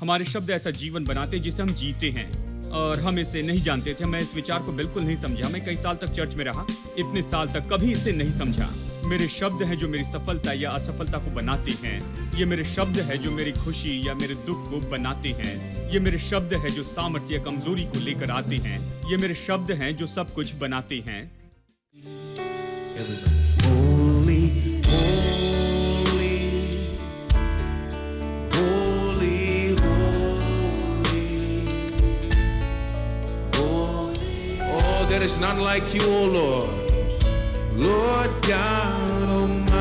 हमारे शब्द ऐसा जीवन बनाते हैं जिसे हम जीते हैं, और हम इसे नहीं जानते थे। मैं इस विचार को बिल्कुल नहीं समझा। मैं कई साल तक चर्च में रहा, इतने साल तक कभी इसे नहीं समझा। मेरे शब्द हैं जो मेरी सफलता या असफलता को बनाते हैं। ये मेरे शब्द हैं जो मेरी खुशी या मेरे दुख को बनाते हैं। ये मेरे शब्द हैं जो सामर्थ्य या कमजोरी को लेकर आते हैं। ये मेरे शब्द हैं जो सब कुछ बनाते हैं। Holy, holy, holy, holy, holy. Oh, there is none like you, O Lord, Lord God Almighty.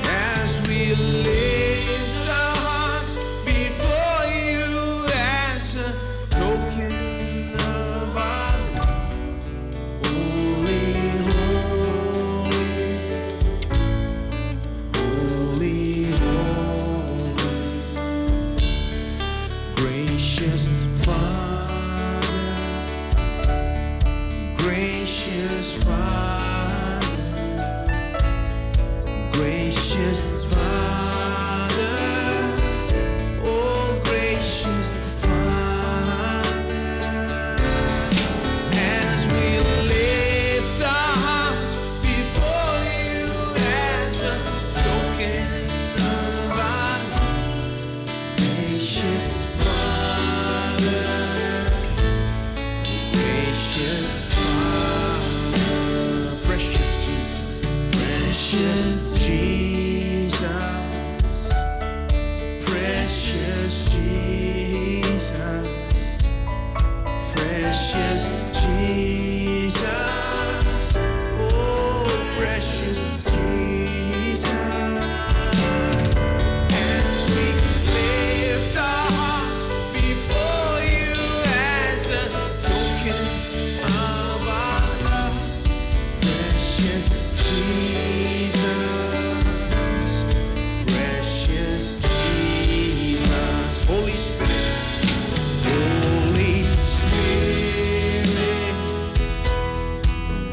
As we lift our hearts before you as a token of our holy, holy, holy, gracious Father, gracious Father, gracious Father, oh gracious Father, as we lift our hearts before you as a token of our gracious Father, gracious Father, precious Jesus, precious Jesus, precious Jesus, precious Jesus, oh precious Jesus, as we lift our hearts before you as a token of our love, precious Jesus, precious Jesus, Holy Spirit, Holy Spirit,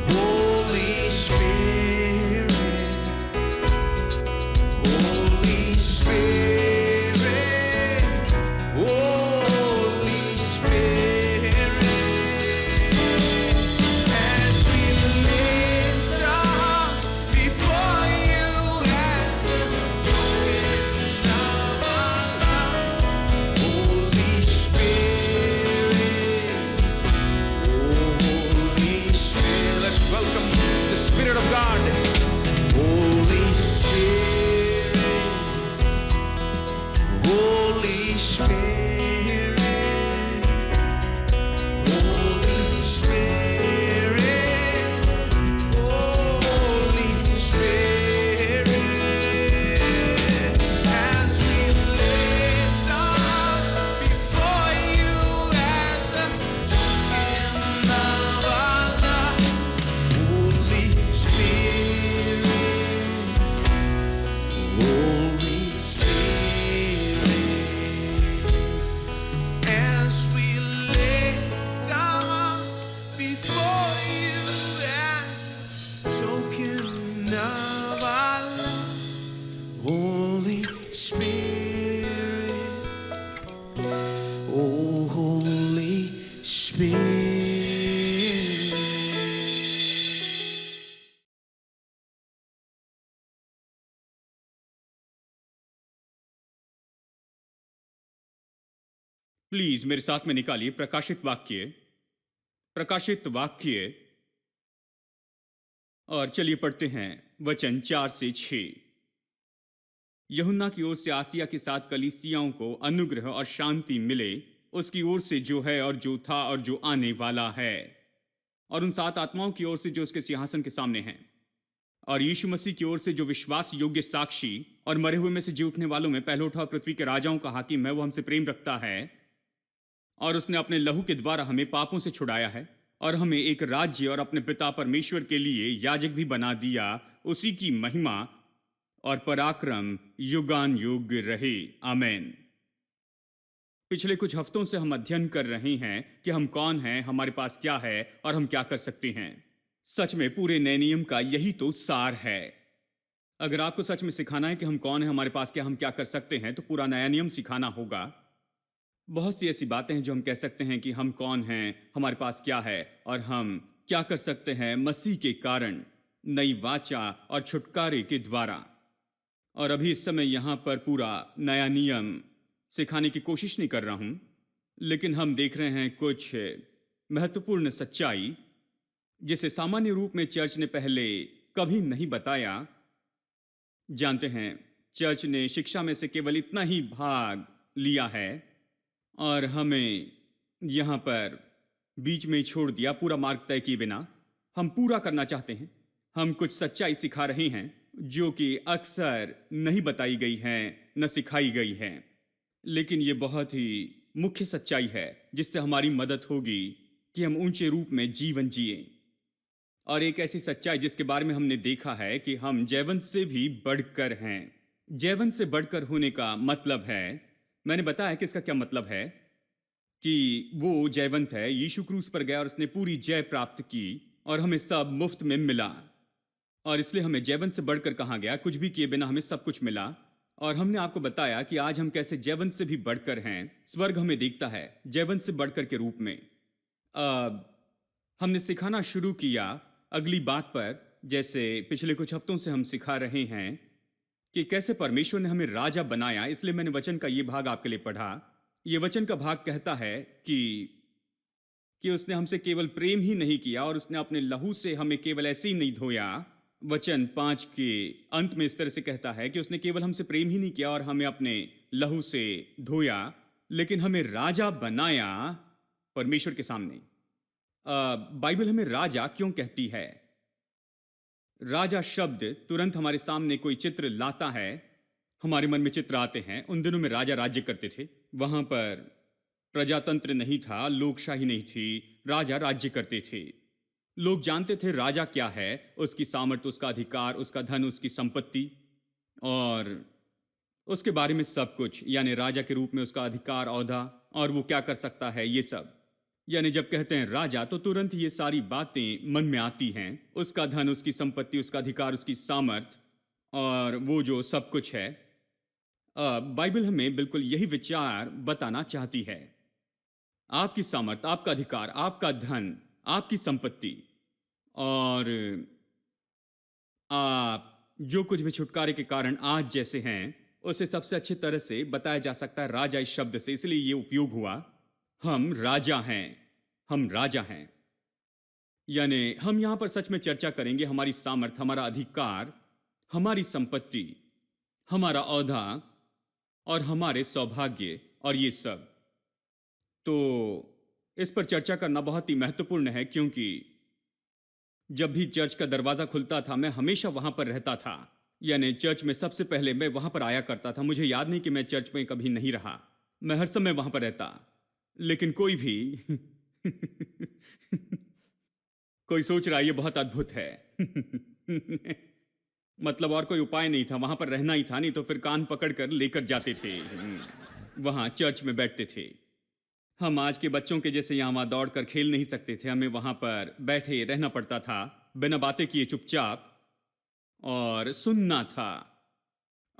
Holy Spirit, Holy Spirit, Holy Spirit, as we lift our hearts before you as a token of our love, Holy Spirit, Holy Spirit, let's welcome the Spirit of God. Holy Spirit, Holy Spirit, Holy Spirit, Holy Spirit, as we lift our hearts before you as a token of our love, Holy Spirit, Holy Spirit, as we lift our hearts before you as a token of our love, Holy Spirit, oh Holy Spirit. Please मेरे साथ में निकालिए प्रकाशित वाक्य, प्रकाशित वाक्य, और चलिए पढ़ते हैं वचन 4 से 6। यूहन्ना की ओर से आसिया के साथ कलीसियाओं को अनुग्रह और शांति मिले, उसकी ओर से जो है और जो था और जो आने वाला है, और उन 7 आत्माओं की ओर से जो उसके सिंहासन के सामने हैं, और यीशु मसीह की ओर से जो विश्वास योग्य साक्षी और मरे हुए में से जी उठने वालों में पहले उठा पृथ्वी के राजाओं का हाकिम है। वो हमसे प्रेम रखता है और उसने अपने लहू के द्वारा हमें पापों से छुड़ाया है और हमें एक राज्य और अपने पिता परमेश्वर के लिए याजक भी बना दिया। उसी की महिमा और पराक्रम युगान युग रहे, आमीन। पिछले कुछ हफ्तों से हम अध्ययन कर रहे हैं कि हम कौन हैं, हमारे पास क्या है और हम क्या कर सकते हैं। सच में पूरे नए नियम का यही तो सार है। अगर आपको सच में सिखाना है कि हम कौन हैं, हमारे पास क्या, हम क्या कर सकते हैं, तो पूरा नया नियम सिखाना होगा। बहुत सी ऐसी बातें हैं जो हम कह सकते हैं कि हम कौन हैं, हमारे पास क्या है और हम क्या कर सकते हैं मसीह के कारण, नई वाचा और छुटकारे के द्वारा। और अभी इस समय यहाँ पर पूरा नया नियम सिखाने की कोशिश नहीं कर रहा हूँ, लेकिन हम देख रहे हैं कुछ महत्वपूर्ण सच्चाई जिसे सामान्य रूप में चर्च ने पहले कभी नहीं बताया। जानते हैं, चर्च ने शिक्षा में से केवल इतना ही भाग लिया है और हमें यहाँ पर बीच में ही छोड़ दिया, पूरा मार्ग तय किए बिना। हम पूरा करना चाहते हैं, हम कुछ सच्चाई सिखा रहे हैं जो कि अक्सर नहीं बताई गई हैं, न सिखाई गई हैं, लेकिन ये बहुत ही मुख्य सच्चाई है जिससे हमारी मदद होगी कि हम ऊंचे रूप में जीवन जिए। और एक ऐसी सच्चाई जिसके बारे में हमने देखा है कि हम जयवंत से भी बढ़कर हैं। जयवंत से बढ़कर होने का मतलब है, मैंने बताया कि इसका क्या मतलब है, कि वो जयवंत है, यीशु क्रूस पर गया और उसने पूरी जय प्राप्त की और हमें सब मुफ्त में मिला। और इसलिए हमें जयवंत से बढ़कर कहा गया, कुछ भी किए बिना हमें सब कुछ मिला। और हमने आपको बताया कि आज हम कैसे जयवंत से भी बढ़कर हैं। स्वर्ग हमें देखता है जयवंत से बढ़कर के रूप में। अब हमने सिखाना शुरू किया अगली बात पर, जैसे पिछले कुछ हफ्तों से हम सिखा रहे हैं कि कैसे परमेश्वर ने हमें राजा बनाया। इसलिए मैंने वचन का ये भाग आपके लिए पढ़ा। ये वचन का भाग कहता है कि उसने हमसे केवल प्रेम ही नहीं किया और उसने अपने लहू से हमें केवल ऐसे ही नहीं धोया। वचन 5 के अंत में इस तरह से कहता है कि उसने केवल हमसे प्रेम ही नहीं किया और हमें अपने लहू से धोया, लेकिन हमें राजा बनाया परमेश्वर के सामने। बाइबल हमें राजा क्यों कहती है? राजा शब्द तुरंत हमारे सामने कोई चित्र लाता है, हमारे मन में चित्र आते हैं। उन दिनों में राजा राज्य करते थे, वहां पर प्रजातंत्र नहीं था, लोकशाही नहीं थी, राजा राज्य करते थे। लोग जानते थे राजा क्या है, उसकी सामर्थ्य, उसका अधिकार, उसका धन, उसकी संपत्ति और उसके बारे में सब कुछ, यानी राजा के रूप में उसका अधिकार, ओहदा और वो क्या कर सकता है, ये सब। यानी जब कहते हैं राजा तो तुरंत ये सारी बातें मन में आती हैं, उसका धन, उसकी संपत्ति, उसका अधिकार, उसकी सामर्थ और वो जो सब कुछ है। बाइबल हमें बिल्कुल यही विचार बताना चाहती है। आपकी सामर्थ, आपका अधिकार, आपका धन, आपकी संपत्ति और आप जो कुछ भी छुटकारे के कारण आज जैसे हैं, उसे सबसे अच्छी तरह से बताया जा सकता है राजा इस शब्द से। इसलिए ये उपयोग हुआ, हम राजा हैं, हम राजा हैं। यानी हम यहां पर सच में चर्चा करेंगे हमारी सामर्थ, हमारा अधिकार, हमारी संपत्ति, हमारा ओहदा और हमारे सौभाग्य और ये सब। तो इस पर चर्चा करना बहुत ही महत्वपूर्ण है, क्योंकि जब भी चर्च का दरवाजा खुलता था मैं हमेशा वहां पर रहता था। यानी चर्च में सबसे पहले मैं वहां पर आया करता था। मुझे याद नहीं कि मैं चर्च में कभी नहीं रहा, मैं हर समय वहां पर रहता। लेकिन कोई भी कोई सोच रहा है ये बहुत अद्भुत है मतलब और कोई उपाय नहीं था, वहां पर रहना ही था, नहीं तो फिर कान पकड़कर लेकर जाते थे, वहां चर्च में बैठते थे। हम आज के बच्चों के जैसे यहाँ वहां दौड़ कर खेल नहीं सकते थे, हमें वहां पर बैठे रहना पड़ता था, बिना बातें किए चुपचाप और सुनना था।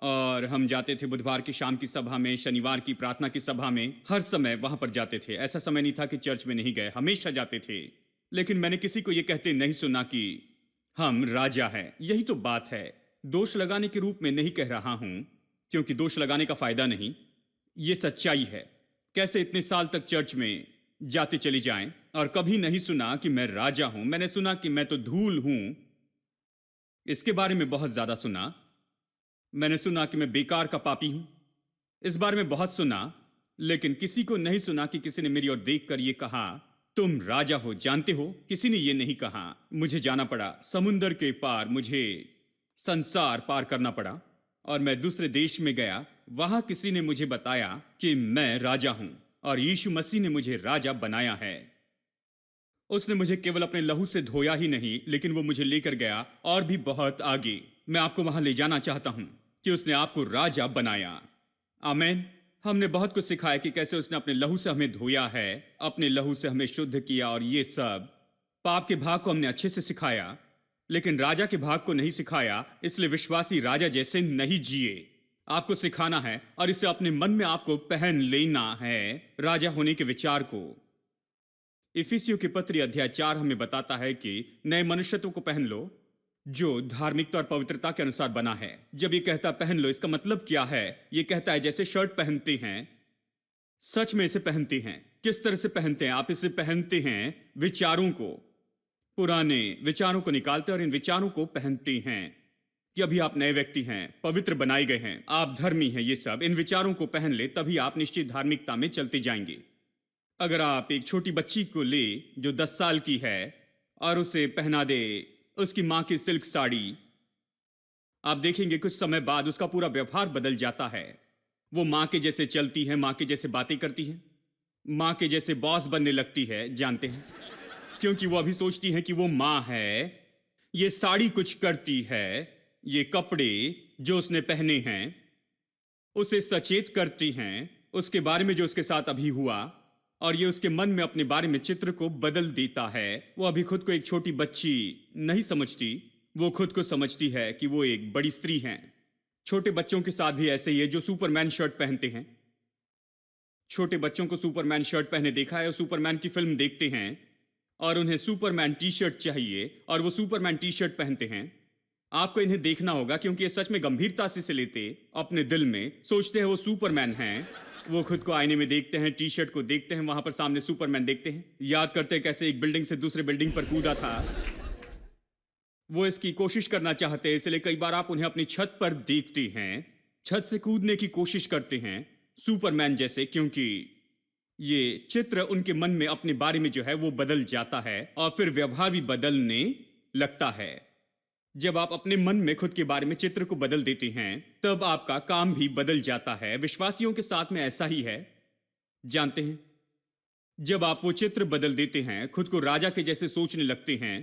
और हम जाते थे बुधवार की शाम की सभा में, शनिवार की प्रार्थना की सभा में, हर समय वहां पर जाते थे। ऐसा समय नहीं था कि चर्च में नहीं गए, हमेशा जाते थे। लेकिन मैंने किसी को यह कहते नहीं सुना कि हम राजा हैं। यही तो बात है। दोष लगाने के रूप में नहीं कह रहा हूं, क्योंकि दोष लगाने का फायदा नहीं, ये सच्चाई है। कैसे इतने साल तक चर्च में जाते चली जाएं और कभी नहीं सुना कि मैं राजा हूं। मैंने सुना कि मैं तो धूल हूं, इसके बारे में बहुत ज्यादा सुना। मैंने सुना कि मैं बेकार का पापी हूं, इस बारे में बहुत सुना। लेकिन किसी को नहीं सुना कि किसी ने मेरी ओर देखकर यह कहा तुम राजा हो, जानते हो। किसी ने यह नहीं कहा। मुझे जाना पड़ा समुंदर के पार, मुझे संसार पार करना पड़ा और मैं दूसरे देश में गया। वहां किसी ने मुझे बताया कि मैं राजा हूं और यीशु मसीह ने मुझे राजा बनाया है। उसने मुझे केवल अपने लहू से धोया ही नहीं, लेकिन वो मुझे लेकर गया और भी बहुत आगे। मैं आपको वहां ले जाना चाहता हूं कि उसने आपको राजा बनाया। आमीन। हमने बहुत कुछ सिखाया कि कैसे उसने अपने लहू से हमें धोया है, अपने लहू से हमें शुद्ध किया और ये सब पाप के भाग को हमने अच्छे से सिखाया। लेकिन राजा के भाग को नहीं सिखाया, इसलिए विश्वासी राजा जैसे नहीं जिए। आपको सिखाना है और इसे अपने मन में आपको पहन लेना है, राजा होने के विचार को। इफिसियों की पत्री अध्याय 4 हमें बताता है कि नए मनुष्यत्व को पहन लो जो धार्मिकता और पवित्रता के अनुसार बना है। जब ये कहता पहन लो, इसका मतलब क्या है? ये कहता है जैसे शर्ट पहनते हैं, सच में इसे पहनते हैं। किस तरह से पहनते हैं? आप इसे पहनते हैं विचारों को, पुराने विचारों को निकालते हैं और इन विचारों को पहनते हैं कि अभी आप नए व्यक्ति हैं, पवित्र बनाए गए हैं, आप धर्मी हैं। ये सब इन विचारों को पहन ले, तभी आप निश्चित धार्मिकता में चलते जाएंगे। अगर आप एक छोटी बच्ची को ले जो 10 साल की है और उसे पहना दे उसकी माँ की सिल्क साड़ी, आप देखेंगे कुछ समय बाद उसका पूरा व्यवहार बदल जाता है। वो माँ के जैसे चलती है, माँ के जैसे बातें करती है, माँ के जैसे बॉस बनने लगती है। जानते हैं क्योंकि वो अभी सोचती है कि वो माँ है। ये साड़ी कुछ करती है, ये कपड़े जो उसने पहने हैं उसे सचेत करती हैं उसके बारे में जो उसके साथ अभी हुआ, और ये उसके मन में अपने बारे में चित्र को बदल देता है। वो अभी खुद को एक छोटी बच्ची नहीं समझती, वो खुद को समझती है कि वो एक बड़ी स्त्री है। छोटे बच्चों के साथ भी ऐसे ही है जो सुपरमैन शर्ट पहनते हैं। छोटे बच्चों को सुपरमैन शर्ट पहने देखा है और सुपरमैन की फिल्म देखते हैं और उन्हें सुपरमैन टी शर्ट चाहिए और वो सुपरमैन टी शर्ट पहनते हैं। आपको इन्हें देखना होगा क्योंकि ये सच में गंभीरता से लेते, अपने दिल में सोचते हैं वो सुपरमैन हैं। वो खुद को आईने में देखते हैं, टी शर्ट को देखते हैं, वहां पर सामने सुपरमैन देखते हैं। याद करते हैं कैसे एक बिल्डिंग से दूसरे बिल्डिंग पर कूदा था। वो इसकी कोशिश करना चाहते हैं, इसलिए कई बार आप उन्हें अपनी छत पर देखते हैं, छत से कूदने की कोशिश करते हैं सुपरमैन जैसे, क्योंकि ये चित्र उनके मन में अपने बारे में जो है वो बदल जाता है और फिर व्यवहार भी बदलने लगता है। जब आप अपने मन में खुद के बारे में चित्र को बदल देते हैं तब आपका काम भी बदल जाता है। विश्वासियों के साथ में ऐसा ही है। जानते हैं जब आप वो चित्र बदल देते हैं, खुद को राजा के जैसे सोचने लगते हैं,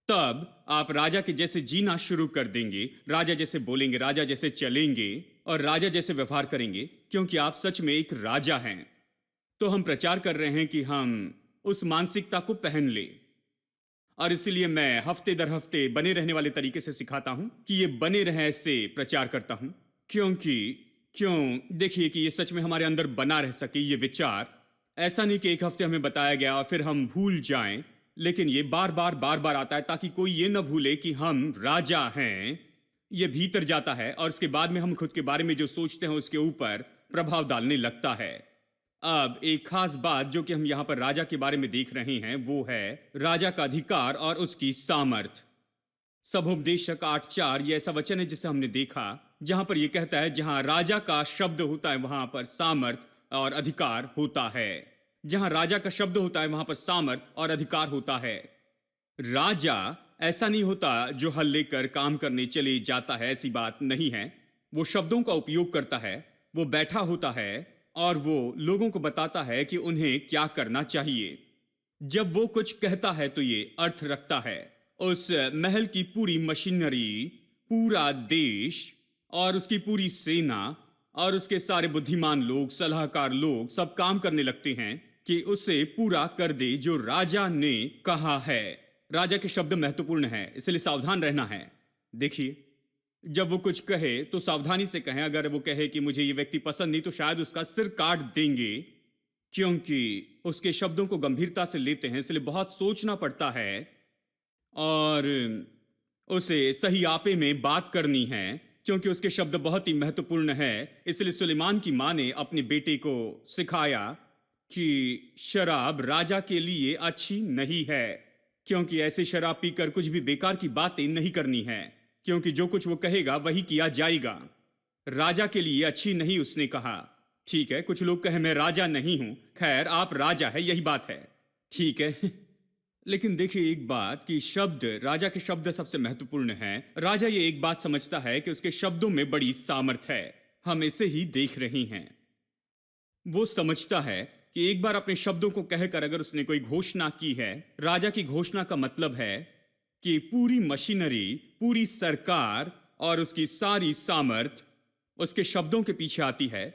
तब आप राजा के जैसे जीना शुरू कर देंगे, राजा जैसे बोलेंगे, राजा जैसे चलेंगे और राजा जैसे व्यवहार करेंगे, क्योंकि आप सच में एक राजा हैं। तो हम प्रचार कर रहे हैं कि हम उस मानसिकता को पहन ले, और इसलिए मैं हफ्ते दर हफ्ते बने रहने वाले तरीके से सिखाता हूं कि ये बने रहे, ऐसे प्रचार करता हूं। क्यों देखिए कि ये सच में हमारे अंदर बना रह सके ये विचार। ऐसा नहीं कि एक हफ्ते हमें बताया गया और फिर हम भूल जाएं, लेकिन ये बार बार आता है ताकि कोई ये न भूले कि हम राजा हैं। ये भीतर जाता है और इसके बाद में हम खुद के बारे में जो सोचते हैं उसके ऊपर प्रभाव डालने लगता है। अब एक खास बात जो कि हम यहां पर राजा के बारे में देख रहे हैं वो है राजा का अधिकार और उसकी सामर्थ। सबोपदेशक 8:4 ये ऐसा वचन है जिसे हमने देखा जहां पर यह कहता है जहां राजा का शब्द होता है वहां पर सामर्थ और अधिकार होता है। जहां राजा का शब्द होता है वहां पर सामर्थ और अधिकार होता है। राजा ऐसा नहीं होता जो हल लेकर काम करने चले जाता है, ऐसी बात नहीं है। वो शब्दों का उपयोग करता है, वो बैठा होता है और वो लोगों को बताता है कि उन्हें क्या करना चाहिए। जब वो कुछ कहता है तो ये अर्थ रखता है। उस महल की पूरी मशीनरी, पूरा देश और उसकी पूरी सेना और उसके सारे बुद्धिमान लोग, सलाहकार लोग सब काम करने लगते हैं कि उसे पूरा कर दे जो राजा ने कहा है। राजा के शब्द महत्वपूर्ण है, इसलिए सावधान रहना है। देखिए जब वो कुछ कहे तो सावधानी से कहें। अगर वो कहे कि मुझे ये व्यक्ति पसंद नहीं तो शायद उसका सिर काट देंगे, क्योंकि उसके शब्दों को गंभीरता से लेते हैं, इसलिए बहुत सोचना पड़ता है और उसे सही आपे में बात करनी है क्योंकि उसके शब्द बहुत ही महत्वपूर्ण है। इसलिए सुलेमान की मां ने अपने बेटे को सिखाया कि शराब राजा के लिए अच्छी नहीं है, क्योंकि ऐसे शराब पीकर कुछ भी बेकार की बातें नहीं करनी है, क्योंकि जो कुछ वो कहेगा वही किया जाएगा। राजा के लिए अच्छी नहीं, उसने कहा। ठीक है, कुछ लोग कहे मैं राजा नहीं हूं। खैर, आप राजा है, यही बात है, ठीक है। लेकिन देखिए एक बात कि शब्द, राजा के शब्द सबसे महत्वपूर्ण है। राजा ये एक बात समझता है कि उसके शब्दों में बड़ी सामर्थ्य है। हम इसे ही देख रहे हैं। वो समझता है कि एक बार अपने शब्दों को कहकर अगर उसने कोई घोषणा की है, राजा की घोषणा का मतलब है कि पूरी मशीनरी, पूरी सरकार और उसकी सारी सामर्थ उसके शब्दों के पीछे आती है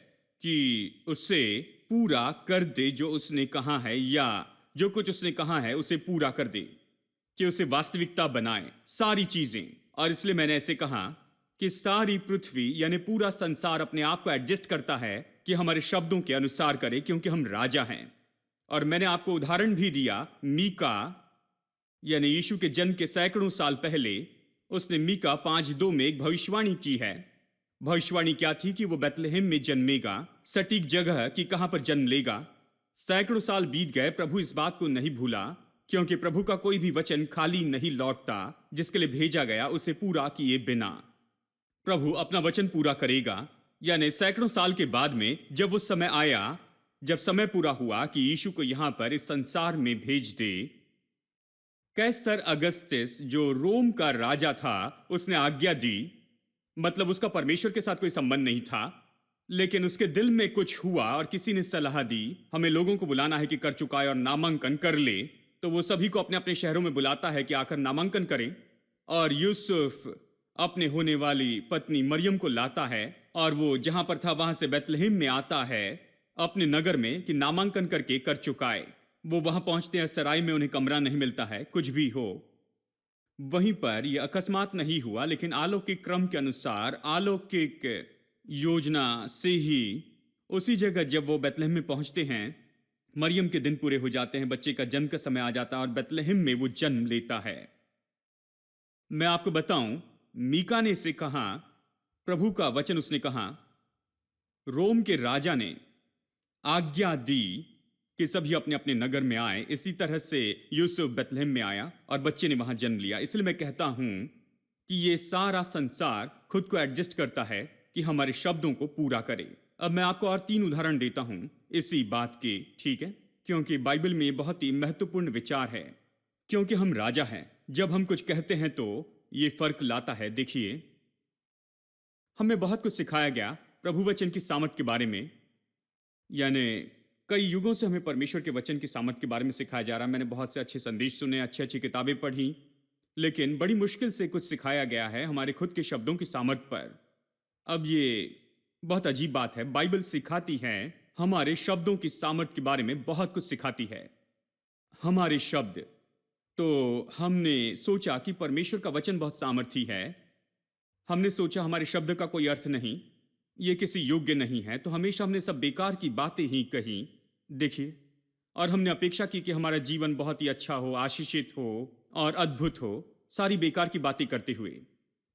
कि उसे पूरा कर दे जो उसने कहा है, या जो कुछ उसने कहा है उसे पूरा कर दे। कि उसे वास्तविकता बनाए सारी चीजें। और इसलिए मैंने ऐसे कहा कि सारी पृथ्वी यानी पूरा संसार अपने आप को एडजस्ट करता है कि हमारे शब्दों के अनुसार करे, क्योंकि हम राजा हैं। और मैंने आपको उदाहरण भी दिया, मीका यानी यीशु के जन्म के सैकड़ों साल पहले उसने मीका 5:2 में एक भविष्यवाणी की है। भविष्यवाणी क्या थी कि वो बेथलेहेम में जन्मेगा, सटीक जगह कि कहां पर जन्म लेगा। सैकड़ों साल बीत गए, प्रभु इस बात को नहीं भूला, क्योंकि प्रभु का कोई भी वचन खाली नहीं लौटता, जिसके लिए भेजा गया उसे पूरा किए बिना। प्रभु अपना वचन पूरा करेगा। यानी सैकड़ों साल के बाद में जब वो समय आया, जब समय पूरा हुआ कि यीशु को यहां पर इस संसार में भेज दे, कैसर अगस्तिस जो रोम का राजा था उसने आज्ञा दी। मतलब उसका परमेश्वर के साथ कोई संबंध नहीं था, लेकिन उसके दिल में कुछ हुआ और किसी ने सलाह दी, हमें लोगों को बुलाना है कि कर चुकाए और नामांकन कर ले। तो वो सभी को अपने अपने शहरों में बुलाता है कि आकर नामांकन करें। और यूसुफ अपने होने वाली पत्नी मरियम को लाता है और वो जहां पर था वहां से बेथलेहेम में आता है अपने नगर में कि नामांकन करके कर चुकाए। वो वहां पहुंचते हैं, सराय में उन्हें कमरा नहीं मिलता है, कुछ भी हो। वहीं पर यह अकस्मात नहीं हुआ, लेकिन अलौकिक क्रम के अनुसार, अलौकिक योजना से ही उसी जगह जब वो बेथलेहेम में पहुंचते हैं, मरियम के दिन पूरे हो जाते हैं, बच्चे का जन्म का समय आ जाता है और बेथलेहेम में वो जन्म लेता है। मैं आपको बताऊं, मीका ने इसे कहा, प्रभु का वचन उसने कहा, रोम के राजा ने आज्ञा दी कि सभी अपने अपने नगर में आए। इसी तरह से यूसुफ बेथलेहेम में आया और बच्चे ने वहां जन्म लिया। इसलिए मैं कहता हूं कि ये सारा संसार खुद को एडजस्ट करता है कि हमारे शब्दों को पूरा करे। अब मैं आपको और 3 उदाहरण देता हूं इसी बात के, ठीक है? क्योंकि बाइबल में बहुत ही महत्वपूर्ण विचार है। क्योंकि हम राजा हैं, जब हम कुछ कहते हैं तो ये फर्क लाता है। देखिए, हमें बहुत कुछ सिखाया गया प्रभु वचन की सामर्थ के बारे में। यानी कई युगों से हमें परमेश्वर के वचन की सामर्थ के बारे में सिखाया जा रहा है। मैंने बहुत से अच्छे संदेश सुने, अच्छी अच्छी किताबें पढ़ी, लेकिन बड़ी मुश्किल से कुछ सिखाया गया है हमारे खुद के शब्दों की सामर्थ पर। अब ये बहुत अजीब बात है। बाइबल सिखाती है, हमारे शब्दों की सामर्थ के बारे में बहुत कुछ सिखाती है। हमारे शब्द, तो हमने सोचा कि परमेश्वर का वचन बहुत सामर्थी है। हमने सोचा हमारे शब्द का कोई अर्थ नहीं, ये किसी योग्य नहीं है, तो हमेशा हमने सब बेकार की बातें ही कही। देखिए, और हमने अपेक्षा की कि हमारा जीवन बहुत ही अच्छा हो, आशीषित हो और अद्भुत हो, सारी बेकार की बातें करते हुए,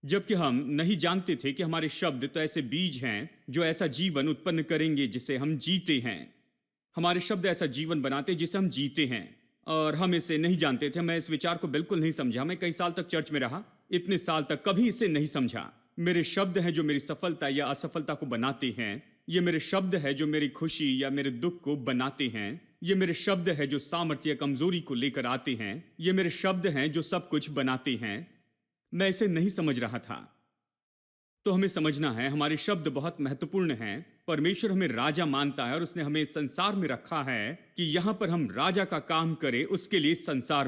जबकि हम नहीं जानते थे कि हमारे शब्द तो ऐसे बीज हैं जो ऐसा जीवन उत्पन्न करेंगे जिसे हम जीते हैं। हमारे शब्द ऐसा जीवन बनाते जिसे हम जीते हैं, और हम इसे नहीं जानते थे। मैं इस विचार को बिल्कुल नहीं समझा। मैं कई साल तक चर्च में रहा, इतने साल तक कभी इसे नहीं समझा। मेरे शब्द हैं जो मेरी सफलता या असफलता को बनाते हैं। ये मेरे शब्द है जो मेरी खुशी या मेरे दुख को बनाते हैं। ये मेरे शब्द है जो सामर्थ्य या कमजोरी को लेकर आते हैं। ये मेरे शब्द हैं जो सब कुछ बनाते हैं। मैं इसे नहीं समझ रहा था। तो हमें समझना है, हमारे शब्द बहुत महत्वपूर्ण हैं। परमेश्वर हमें राजा मानता है और उसने हमें इस संसार में रखा है कि यहां पर हम राजा का काम करें। उसके लिए इस संसार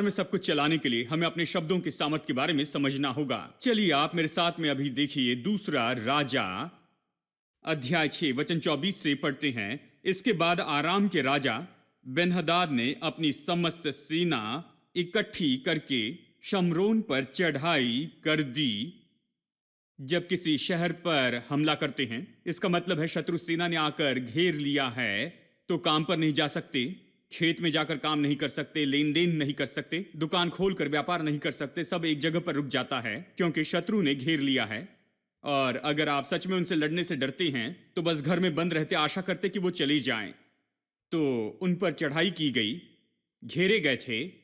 में सब कुछ चलाने के लिए हमें अपने शब्दों की सामर्थ के बारे में समझना होगा। चलिए आप मेरे साथ में अभी देखिए, दूसरा राजा अध्याय 6 वचन 24 से पढ़ते हैं। इसके बाद आराम के राजा बेन्हदाद ने अपनी समस्त सेना इकट्ठी करके शमरोन पर चढ़ाई कर दी। जब किसी शहर पर हमला करते हैं, इसका मतलब है शत्रु सेना ने आकर घेर लिया है, तो काम पर नहीं जा सकते, खेत में जाकर काम नहीं कर सकते, लेन देन नहीं कर सकते, दुकान खोलकर व्यापार नहीं कर सकते, सब एक जगह पर रुक जाता है क्योंकि शत्रु ने घेर लिया है। और अगर आप सच में उनसे लड़ने से डरते हैं तो बस घर में बंद रहते, आशा करते कि वो चले जाएं। तो उन पर चढ़ाई की गई, घेरे गए थे,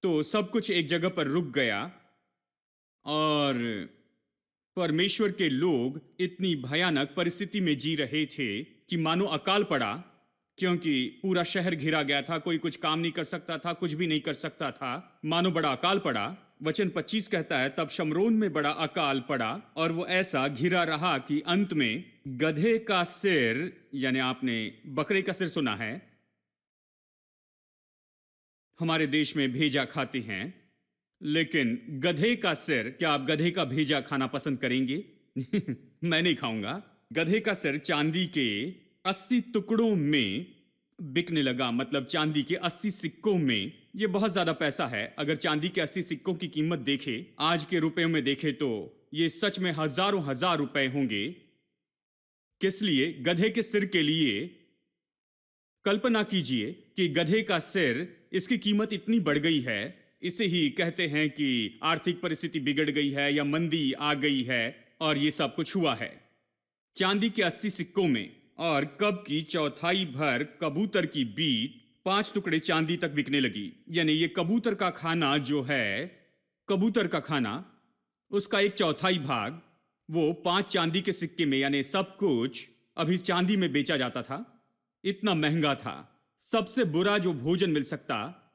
तो सब कुछ एक जगह पर रुक गया। और परमेश्वर के लोग इतनी भयानक परिस्थिति में जी रहे थे कि मानो अकाल पड़ा, क्योंकि पूरा शहर घिरा गया था, कोई कुछ काम नहीं कर सकता था, कुछ भी नहीं कर सकता था, मानो बड़ा अकाल पड़ा। वचन 25 कहता है, तब शमरोन में बड़ा अकाल पड़ा और वो ऐसा घिरा रहा कि अंत में गधे का सिर, यानी आपने बकरे का सिर सुना है, हमारे देश में भेजा खाते हैं, लेकिन गधे का सिर, क्या आप गधे का भेजा खाना पसंद करेंगे? मैं नहीं खाऊंगा। गधे का सिर चांदी के 80 टुकड़ों में बिकने लगा। मतलब चांदी के 80 सिक्कों में, ये बहुत ज्यादा पैसा है। अगर चांदी के 80 सिक्कों की कीमत देखे, आज के रुपयों में देखे, तो ये सच में हजारों हजार रुपए होंगे। किस लिए? गधे के सिर के लिए। कल्पना कीजिए कि गधे का सिर, इसकी कीमत इतनी बढ़ गई है। इसे ही कहते हैं कि आर्थिक परिस्थिति बिगड़ गई है या मंदी आ गई है, और ये सब कुछ हुआ है चांदी के 80 सिक्कों में। और कब की चौथाई भर कबूतर की बीट 5 टुकड़े चांदी तक बिकने लगी। यानी ये कबूतर का खाना जो है, कबूतर का खाना, उसका 1/4 भाग वो 5 चांदी के सिक्के में, यानी सब कुछ अभी चांदी में बेचा जाता था। इतना महंगा था। सबसे बुरा जो भोजन मिल सकता,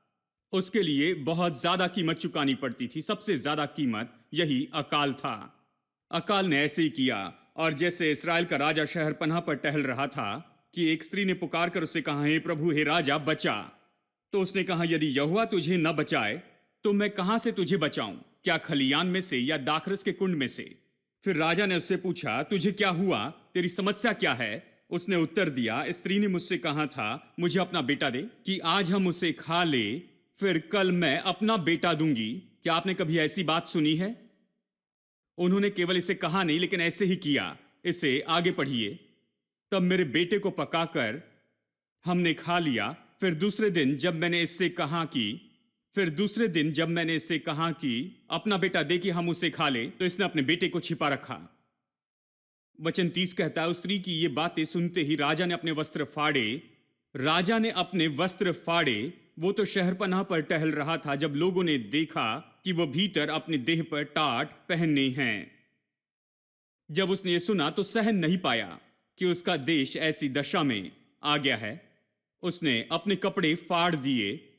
उसके लिए बहुत ज्यादा कीमत चुकानी पड़ती थी। सबसे ज्यादा कीमत यही अकाल था। अकाल ने ऐसे ही किया। और जैसे इस्राएल का राजा शहर पनाह पर टहल रहा था कि एक स्त्री ने पुकार कर उससे कहा, हे प्रभु, हे राजा, बचा। तो उसने कहा, यदि यहोवा तुझे न बचाए तो मैं कहां से तुझे बचाऊं? क्या खलियान में से या दाखरस के कुंड में से? फिर राजा ने उससे पूछा, तुझे क्या हुआ? तेरी समस्या क्या है? उसने उत्तर दिया, स्त्री ने मुझसे कहा था मुझे अपना बेटा दे, कि आज हम उसे खा ले, फिर कल मैं अपना बेटा दूंगी। क्या आपने कभी ऐसी बात सुनी है? उन्होंने केवल इसे कहा नहीं, लेकिन ऐसे ही किया। इसे आगे पढ़िए। तब मेरे बेटे को पकाकर हमने खा लिया। फिर दूसरे दिन जब मैंने इससे कहा कि अपना बेटा दे कि हम उसे खा ले, तो इसने अपने बेटे को छिपा रखा। वचन 30 कहता है, उस स्त्री की ये बातें सुनते ही राजा ने अपने वस्त्र फाड़े। वो तो शहर पनाह पर टहल रहा था जब लोगों ने देखा कि वो भीतर अपने देह पर टाट पहने हैं। जब उसने ये सुना तो सहन नहीं पाया कि उसका देश ऐसी दशा में आ गया है। उसने अपने कपड़े फाड़ दिए,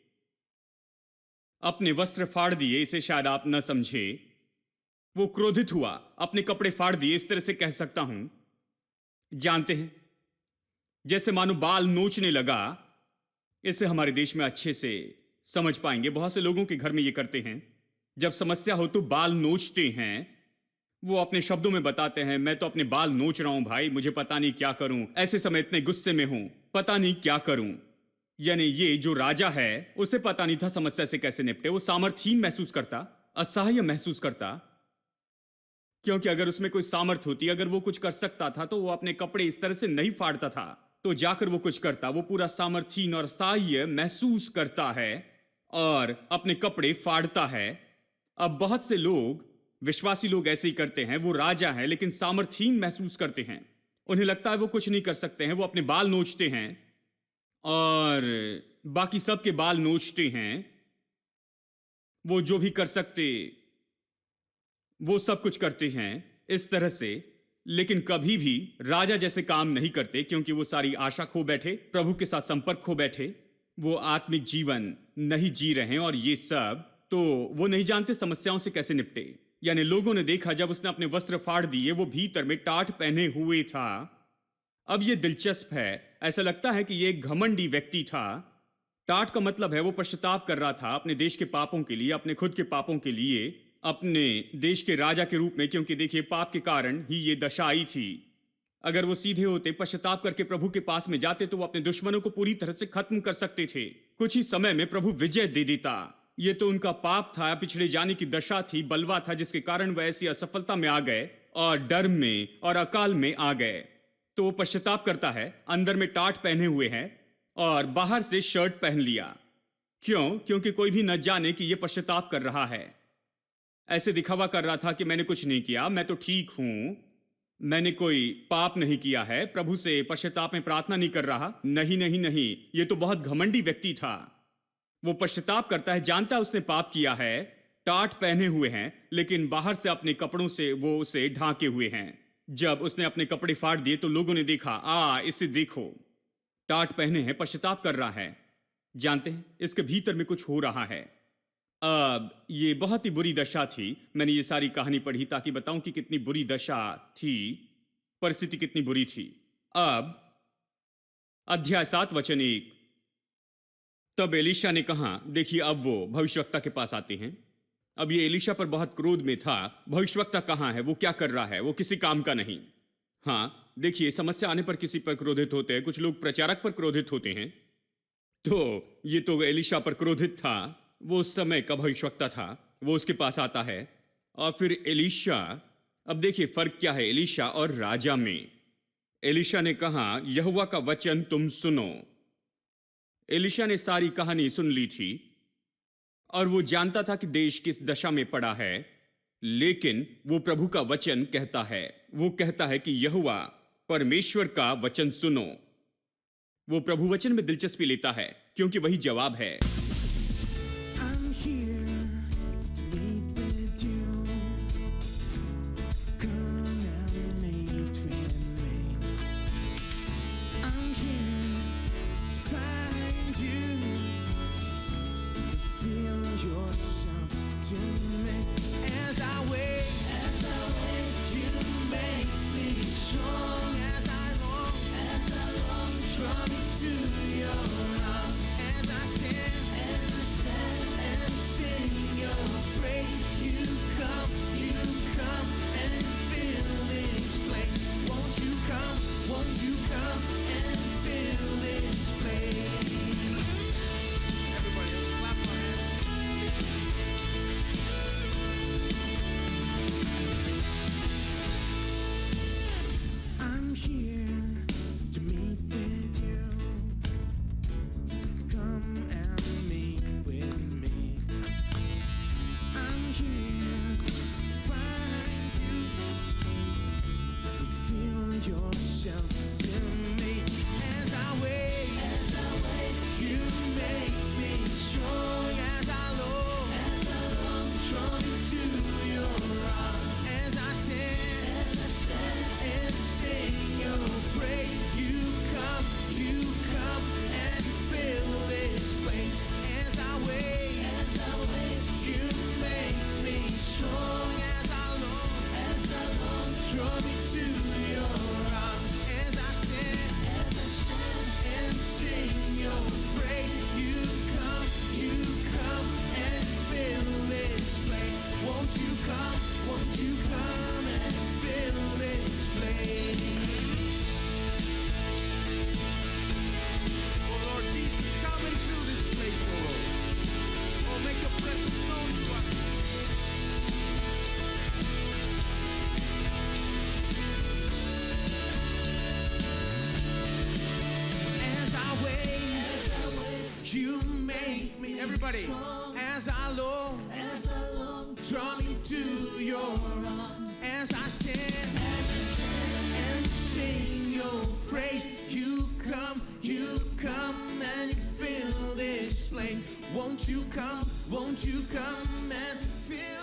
अपने वस्त्र फाड़ दिए। इसे शायद आप न समझे। वो क्रोधित हुआ, अपने कपड़े फाड़ दिए। इस तरह से कह सकता हूं, जानते हैं, जैसे मानो बाल नोचने लगा। इसे हमारे देश में अच्छे से समझ पाएंगे। बहुत से लोगों के घर में ये करते हैं। जब समस्या हो तो बाल नोचते हैं। वो अपने शब्दों में बताते हैं, मैं तो अपने बाल नोच रहा हूं भाई, मुझे पता नहीं क्या करूं, ऐसे समय इतने गुस्से में हूं, पता नहीं क्या करूं। यानी ये जो राजा है, उसे पता नहीं था समस्या से कैसे निपटे। वो सामर्थहीन महसूस करता, असहाय महसूस करता, क्योंकि अगर उसमें कोई सामर्थ होती, अगर वो कुछ कर सकता था, तो वो अपने कपड़े इस तरह से नहीं फाड़ता था। तो जाकर वो कुछ करता। वो पूरा सामर्थहीन और असहाय महसूस करता है और अपने कपड़े फाड़ता है। अब बहुत से लोग, विश्वासी लोग ऐसे ही करते हैं। वो राजा है लेकिन सामर्थहीन महसूस करते हैं। उन्हें लगता है वो कुछ नहीं कर सकते हैं। वो अपने बाल नोचते हैं और बाकी सबके बाल नोचते हैं। वो जो भी कर सकते, वो सब कुछ करते हैं इस तरह से। लेकिन कभी भी राजा जैसे काम नहीं करते, क्योंकि वो सारी आशा खो बैठे, प्रभु के साथ संपर्क खो बैठे। वो आत्मिक जीवन नहीं जी रहे हैं और ये सब, तो वो नहीं जानते समस्याओं से कैसे निपटे। यानी लोगों ने देखा जब उसने अपने वस्त्र फाड़ दिए, वो भीतर में टाट पहने हुए था। अब ये दिलचस्प है, ऐसा लगता है कि ये एक घमंडी व्यक्ति था। टाट का मतलब है वो पश्चाताप कर रहा था अपने देश के पापों के लिए, अपने खुद के पापों के लिए, अपने देश के राजा के रूप में। क्योंकि देखिए, पाप के कारण ही ये दशा आई थी। अगर वो सीधे होते, पश्चाताप करके प्रभु के पास में जाते, तो वो अपने दुश्मनों को पूरी तरह से खत्म कर सकते थे। कुछ ही समय में प्रभु विजय दे देता। ये तो उनका पाप था, पिछड़े जाने की दशा थी, बलवा था, जिसके कारण वह ऐसी असफलता में आ गए और डर में और अकाल में आ गए। तो वो पश्चाताप करता है, अंदर में टाट पहने हुए हैं और बाहर से शर्ट पहन लिया। क्यों? क्योंकि कोई भी न जाने कि ये पश्चाताप कर रहा है। ऐसे दिखावा कर रहा था कि मैंने कुछ नहीं किया, मैं तो ठीक हूं, मैंने कोई पाप नहीं किया है। प्रभु से पश्चाताप में प्रार्थना नहीं कर रहा। नहीं नहीं नहीं, ये तो बहुत घमंडी व्यक्ति था। वो पश्चाताप करता है, जानता है उसने पाप किया है, टाट पहने हुए हैं, लेकिन बाहर से अपने कपड़ों से वो उसे ढांके हुए हैं। जब उसने अपने कपड़े फाड़ दिए तो लोगों ने देखा, इसे देखो, टाट पहने हैं, पश्चाताप कर रहा है। जानते हैं, इसके भीतर में कुछ हो रहा है। अब ये बहुत ही बुरी दशा थी। मैंने ये सारी कहानी पढ़ी ताकि बताऊं कि कितनी बुरी दशा थी, परिस्थिति कितनी बुरी थी। अब अध्याय 7 वचन 1। तब एलीशा ने कहा, देखिए, अब वो भविष्यवक्ता के पास आते हैं। अब ये एलीशा पर बहुत क्रोध में था। भविष्यवक्ता कहाँ है? वो क्या कर रहा है? वो किसी काम का नहीं। हाँ, देखिए, समस्या आने पर किसी पर क्रोधित होते हैं। कुछ लोग प्रचारक पर क्रोधित होते हैं, तो ये तो एलिशा पर क्रोधित था। वो उस समय का भविष्यवक्ता था। वो उसके पास आता है और फिर एलिशा, अब देखिए फर्क क्या है एलिशा और राजा में। एलिशा ने कहा यहोवा का वचन तुम सुनो। एलिशा ने सारी कहानी सुन ली थी और वो जानता था कि देश किस दशा में पड़ा है, लेकिन वो प्रभु का वचन कहता है। वो कहता है कि यहोवा परमेश्वर का वचन सुनो। वो प्रभु वचन में दिलचस्पी लेता है क्योंकि वही जवाब है। I'm here to meet with you. Come and meet with me. I'm here to find you. Feel yourself to me as I wait. You make me strong as I long. Draw me to your arms as I stand and sing your praise. You come and fill this place. Won't you come and fill this place? Everybody else clap our hands. I'm here to meet with you. Come and meet with me. I'm here to find you. Reveal yourself to me as I wait. You make me strong as I long. Draw me to your arms as I stand and sing your praise. You come and fill this place as I wait. You make me strong as I long. Draw me to your arms as I stand and sing your praise. You come and fill this place. Won't you come and fill this place? Oh Lord Jesus, come and fill this place, oh Lord. Oh, make your presence known to us. As I wait, you make me, everybody, as I long, draw me to your arms, as I stand and sing your praise. You come and fill this place. Won't you come and fill